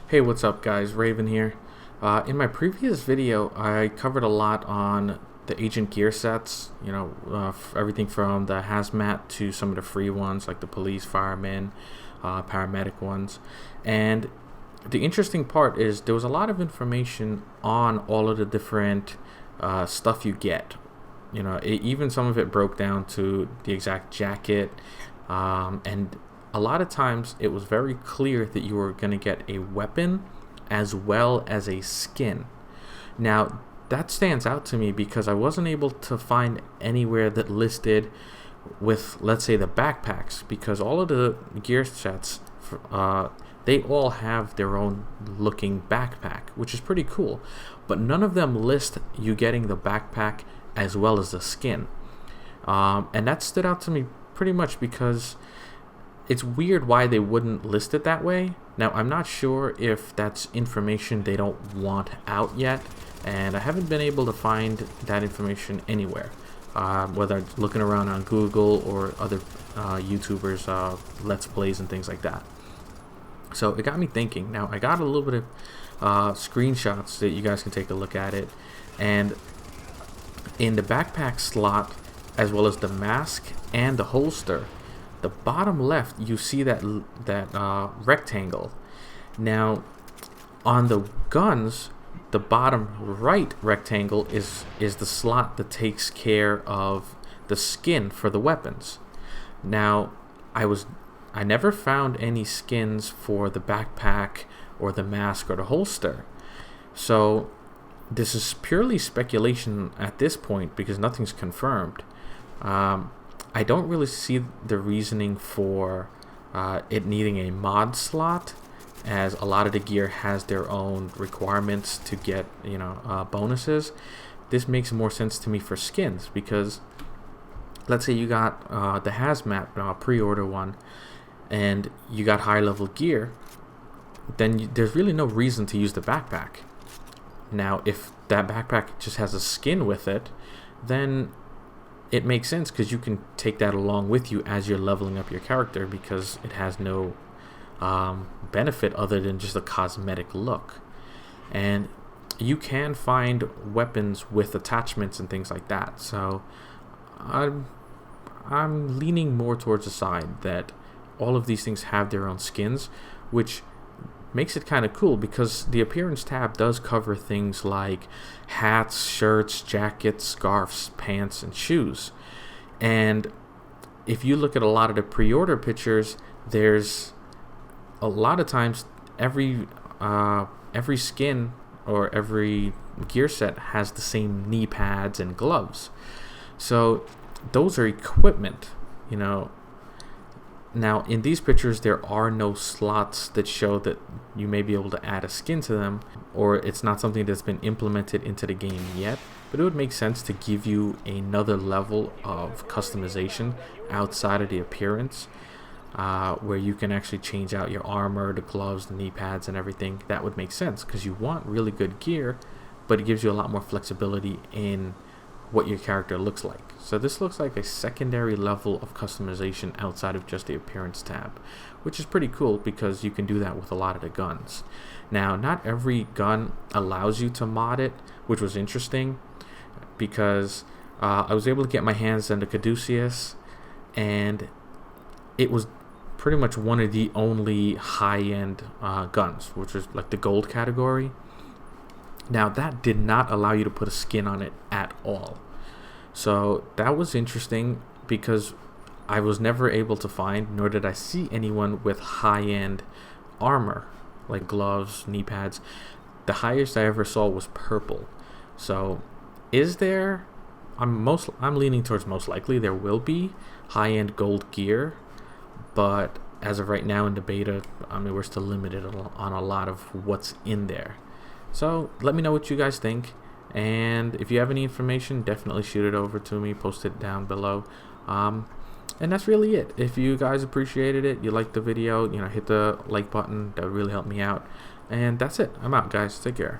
Hey, what's up guys? Raven here. In my previous video, I covered a lot on the agent gear sets, everything from the hazmat to some of the free ones like the police, firemen, paramedic ones. And the interesting part is there was a lot of information on all of the different stuff you get. Even some of it broke down to the exact jacket, and a lot of times it was very clear that you were going to get a weapon as well as a skin. Now that stands out to me because I wasn't able to find anywhere that listed with, let's say, the backpacks, because all of the gear sets they all have their own looking backpack, which is pretty cool, but none of them list you getting the backpack as well as the skin. And that stood out to me pretty much because it's weird why they wouldn't list it that way. Now, I'm not sure if that's information they don't want out yet, and I haven't been able to find that information anywhere, whether it's looking around on Google or other YouTubers' Let's Plays and things like that. So it got me thinking. Now, I got a little bit of screenshots that you guys can take a look at it, and in the backpack slot, as well as the mask and the holster, the bottom left, you see that rectangle. Now, on the guns, the bottom right rectangle is the slot that takes care of the skin for the weapons. Now, I never found any skins for the backpack or the mask or the holster. So this is purely speculation at this point because nothing's confirmed. I don't really see the reasoning for it needing a mod slot, as a lot of the gear has their own requirements to get bonuses. This makes more sense to me for skins, because let's say you got the hazmat pre-order one and you got high level gear, then there's really no reason to use the backpack. Now if that backpack just has a skin with it, then it makes sense, because you can take that along with you as you're leveling up your character, because it has no benefit other than just a cosmetic look. And you can find weapons with attachments and things like that. So I'm leaning more towards the side that all of these things have their own skins, which makes it kind of cool, because the appearance tab does cover things like hats, shirts, jackets, scarves, pants, and shoes. And if you look at a lot of the pre-order pictures, there's a lot of times every skin or every gear set has the same knee pads and gloves. So those are equipment, Now, in these pictures, there are no slots that show that you may be able to add a skin to them, or it's not something that's been implemented into the game yet, but it would make sense to give you another level of customization outside of the appearance, where you can actually change out your armor, the gloves, the knee pads, and everything. That would make sense, because you want really good gear, but it gives you a lot more flexibility in what your character looks like. So this looks like a secondary level of customization outside of just the appearance tab, which is pretty cool because you can do that with a lot of the guns. Now, not every gun allows you to mod it, which was interesting, because I was able to get my hands on the Caduceus, and it was pretty much one of the only high-end guns, which was like the gold category. Now, that did not allow you to put a skin on it at all. So that was interesting, because I was never able to find, nor did I see anyone with high-end armor, like gloves, knee pads. The highest I ever saw was purple. So is there, I'm leaning towards most likely there will be high-end gold gear, but as of right now in the beta, we're still limited on a lot of what's in there. So let me know what you guys think, and if you have any information, definitely shoot it over to me, post it down below. And that's really it. If you guys appreciated it, you liked the video, hit the like button. That would really help me out. And that's it. I'm out, guys. Take care.